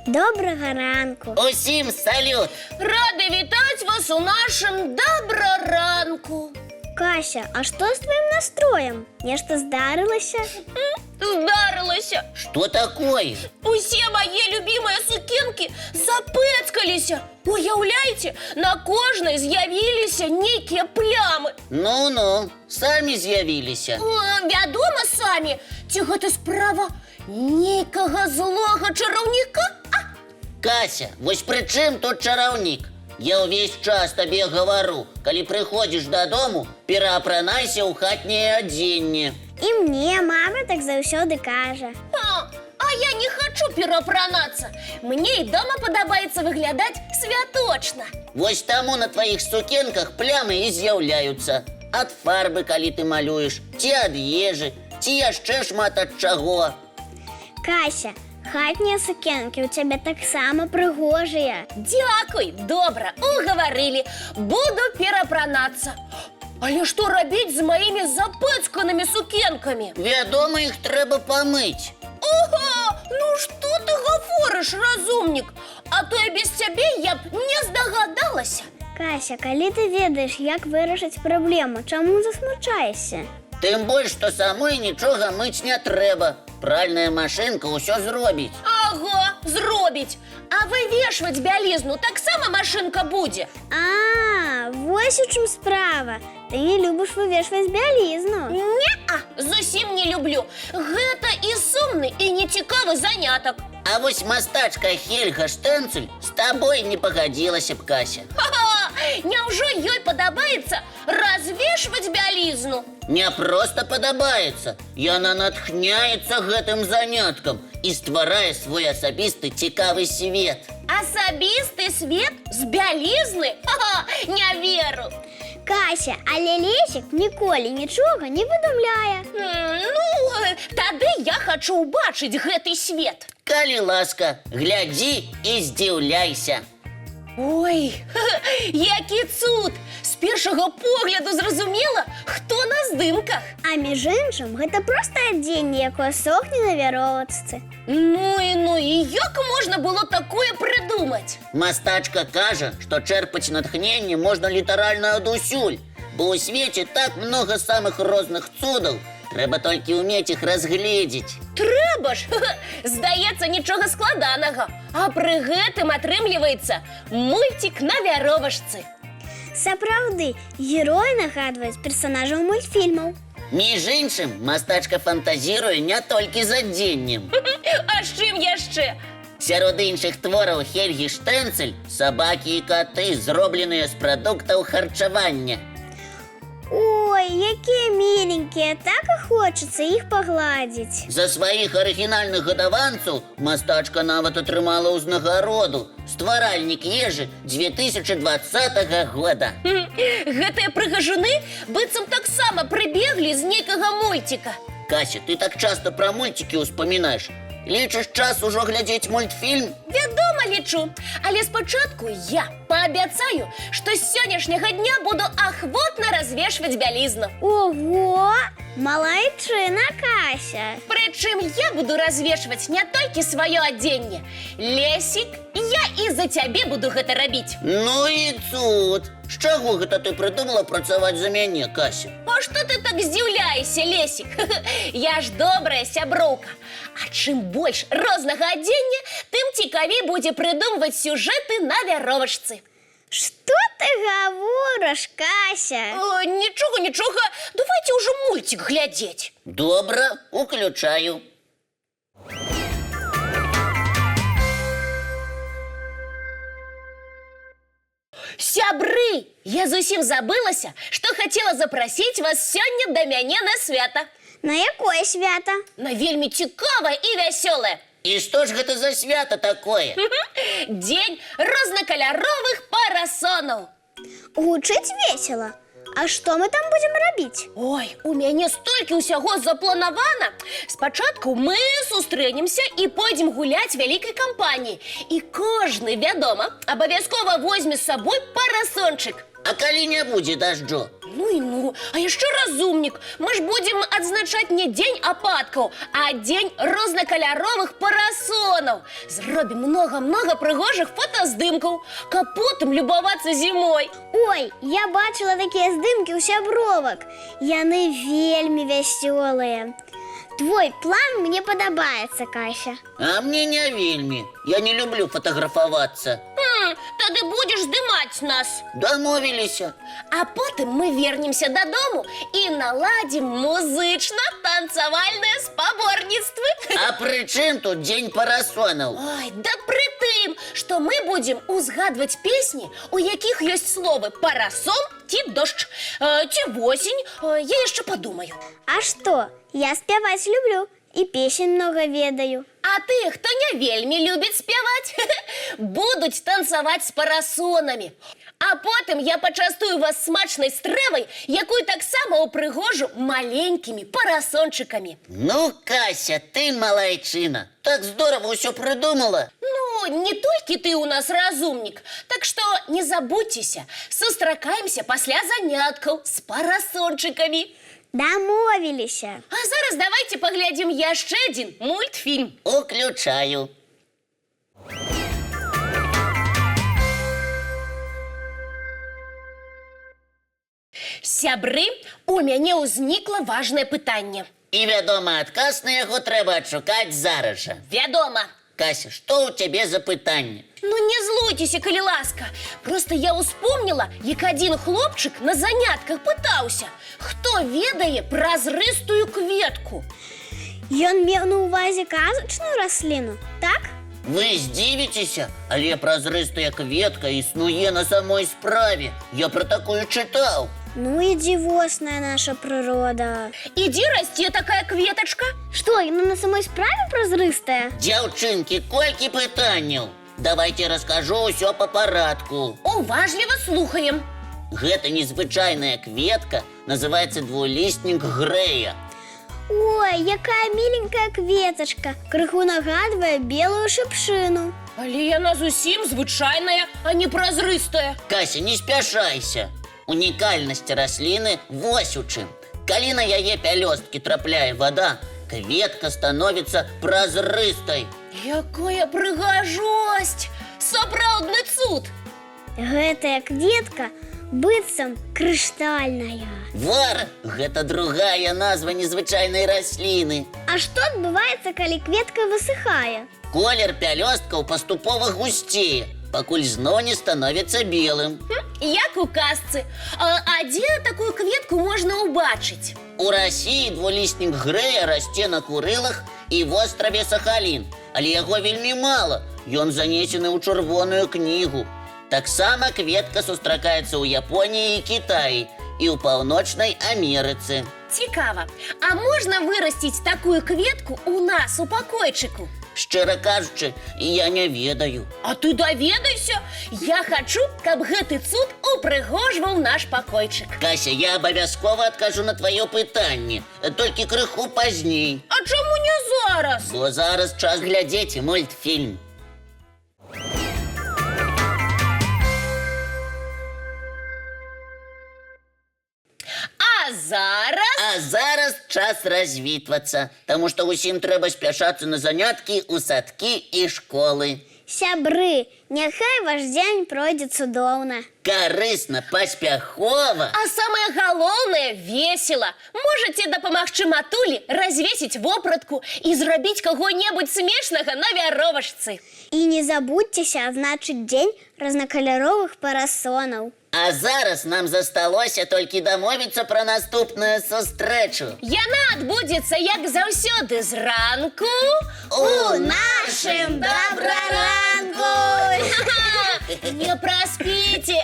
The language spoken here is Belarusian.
Доброго ранку. Усім салют! Рада вітати вас у нашем доброранку. Кася, а что с твоим настроем? Нечто здарилося? Здарилася. Что такое? Усе мої любимі сукенки запецкалися. Уявляєте, на кожній з'явилися некі плями. Ну-ну, самі з'явилися. Вядомо самі, ці гэта справа нейкага злого чараўніка? Кася, вось пры чым тут чараўнік? Я ўвесь час табе гавару, калі прыходзіш дадому, пераапранайся ў хатняе адзенне. И мне мама так заўсёды кажа. А я не хочу пераапранацца. Мне і дома падабаецца выглядаць святочна. Вось таму на тваіх сукенках плямы і з'яўляюцца. Ад фарбы, калі ты малюеш, ці ад ежы, ці яшчэ шмат ад чаго. Кася, хатнія сукенкі ў цябе таксама прыгожыя. Дякуй, добра, угаварылі. Буду пераапранацца. Але што рабіць з маімі запэцканымі сукенкамі? Вядома, іх трэба памыць. Ого, ну што ты гаворыш, разумнік? А то я без цябе я б не здагадалася. Кася, калі ты ведаеш, як вырашыць праблему, чаму засмучаешся? Тым больш, што самой нічога мыць не трэба. Пральная машынка ўсё зробіць. Ага, зробіць. А вывешваць бялізну таксама машынка будзе. Вось у чым справа. Ты не любіш вывешваць бялізну. Не-а, зусім не люблю. Гэта і сумны, і нецікавы занятак. А вось мастачка Хельга Штэнцель з табой не пагадзілася б, Кася. Ха-ха, няўжо ёй падабаецца развешваць бялізну? Не проста падабаецца. Яна натхняецца гэтым заняткам і стварае свой асабісты цікавы свет. Асабісты свет з бялізны? Ха-ха, не веру. Кася, але Лесік ніколі нічога не выдумляе. Тады я хачу ўбачыць гэты свет. Калі ласка, глядзі і здзіўляйся. Ой, які цуд! З першага погляду зразумела, хто на здымках. А між іншым, гэта проста адзенне, якое сохне на вяровачцы. Ну і як можна было такое прыдумаць? Мастачка кажа, што чэрпаць натхненне можна літаральна адусюль, бо ў свеце так многа самых розных цудаў, трэба толькі ўмець іх разгледзець. Трэба ж! Здаецца, нічога складанага. А пры гэтым атрымліваецца мульцік на вяровачцы. Сапраўды, героі нагадваюць персанажаў мультфільмаў. Між іншым, мастачка фантазіруе не толькі з адзеннем. А з чым яшчэ? Сярод іншых твораў Хельгі Штэнцель сабакі і каты, зробленыя з прадуктаў харчавання. Ой, якія міленькія, так і хочацца іх пагладзіць. За сваіх арыгінальных гадаванцаў мастачка нават атрымала ўзнагароду «Стваральнік ежы 2020 года». Гэтыя прыгажуны быццам таксама прыбеглі з нейкага мульціка. Кася, ты так часта пра мульцікі ўспамінаеш. Лічыш час ужо глядзець мультфільм? Вядома, лічу. Але спачатку я паабяцаю, што з сённяшняга дня буду ахвотна развешваць бялізну. Ого! Малайчына, Кася! Прычым я буду развешваць не толькі сваё адзенне. Лесік, я і за цябе буду гэта рабіць. Ну і цуд! З чаго гэта ты прыдумала працаваць за мяне, Кася? А што ты так здзіўляешся, Лесік? Я ж добрая сяброўка. А чым больш рознага адзення, тым цікавей будзе прыдумваць сюжэты на вяровачцы. Што ты гаворыш, Кася? Нічога, давайце ўжо мульцік глядзець. Добра, уключаю. Сябры, я зусім забылася, што хацела запрасіць вас сёння да мяне на свята. На якое свята? На вельмі цікавае і вясёлае. І што ж гэта за свята такое? Дзень рознакаляровых парасонаў. Гучыць весела. А што мы там будзем рабіць? Ой, у мяне столькі ўсяго запланавана. Спачатку мы сустрэнемся і пойдзем гуляць вялікай кампаніяй. І кожны, вядома, абавязкова возьме з сабой парасончык. А калі не будзе дажджу? Ну і ну, а яшчэ разумнік. Мы ж будзем адзначаць не дзень ападкаў, а дзень рознакаляровых парасонаў. Зробім многа-многа прыгожых фотаздымкаў, каб потым любавацца зімой. Ой, я бачыла такія здымкі ў сябровак. Яны вельмі вясёлыя. Твой план мне падабаецца, Кася. А мне не вельмі. Я не люблю фотографавацца. Тады будзеш здымаць нас. Дамовіліся. А потым мы вернемся дадому і наладзім музычна-танцавальныя спаборніцтвы. А пры чым тут дзень парасонаў? Ой, да пры тым, што мы будзем узгадваць песні, у якіх ёсць словы парасон ці дождж, ці восень, я яшчэ падумаю. А што? Я спяваць люблю і песень много ведаю. А ты, хто не вельмі любіць спяваць, будуць танцаваць з парасонамі. А потым я пачастую вас смачнай стравай, якую таксама упрыгожу маленькімі парасончыкамі. Ну, Кася, ты малайчына. Так здорово ўсё прыдумала. Ну, не толькі ты у нас разумнік. Так што не забудзьцеся, сустракаемся пасля заняткаў з парасончыкамі. Дамовіліся. А зараз давайте паглядзім яшчэ адзін мультфільм. Уключаю. Сябры, у мяне ўзнікла важнае пытанне. І, вядома, адказ на яго трэба адшукаць зараз жа. Вядома. Кася, што ў цябе за пытанне? Ну не злуйцеся, калі ласка. Просто я успомніла, як адзін хлопчык на занятках пытаўся, хто ведае празрыстую кветку. Ён меў на ўвазе казачную расліну, так? Вы здзівіцеся, але празрыстая кветка існуе на самой справе. Я пра такую чытаў. Ну і дзівосная наша прырода. І дзе расце такая кветачка? Што, яна на самой справе празрыстая? Дзяўчынкі, колькі пытанняў? Давайте раскажу ўсё па парадку. Уважліва слухаем. Гэта незвычайная кветка называецца двулістнік грэя. Ой, якая міленькая кветачка. Крыху нагадвае белую шыпшыну. Але яна зусім звычайная, а не празрыстая. Кася, не спяшайся. Унікальнасць расліны вось у чым. Калі на яе пялёсткі трапляе вада, кветка становіцца празрыстай. Якая прыгажосць! Сапраўдны цуд! Гэтая кветка быццам крыштальная. Вара, гэта другая назва незвычайнай расліны. А што адбываецца, калі кветка высыхае? Колер пялёсткаў паступова гусцее, пакуль зноў не становіцца белым. Як у казцы. А дзе такую кветку можна ўбачыць? У Расіі двулістнік грэя расце на Курылах і востраве Сахалін, але яго вельмі мала. Ён занесены ў чырвоную кнігу. Таксама кветка сустракаецца ў Японіі і Кітаі і ў Паўночнай Амерыцы. Цікава. А можна вырасціць такую кветку у нас у пакойчыку? Шчыра кажучы, я не ведаю. А ты даведайся. Я хачу, каб гэты цуд упрыгожваў наш пакойчык. Кася, я абавязкова адкажу на тваё пытанне, толькі крыху пазней. А чаму не зараз? Бо зараз час глядзець мультфільм. А зараз час развітвацца, таму што ўсім трэба спяшацца на заняткі ў садкі і школы. Сябры, няхай ваш дзень пройдзе цудоўна. Карысна, паспяхова. А самае галоўнае весела. Можаце дапамагчы матулі развесіць вопратку і зрабіць каго-небудзь смешнага на вяровачцы. І не забудзьцеся адзначыць дзень рознакаляровых парасонаў. А зараз нам засталося толькі дамовіцца пра наступную сустрэчу. Яна адбудзецца, як заўсёды, зранку У нашым добраранку! Не праспіце!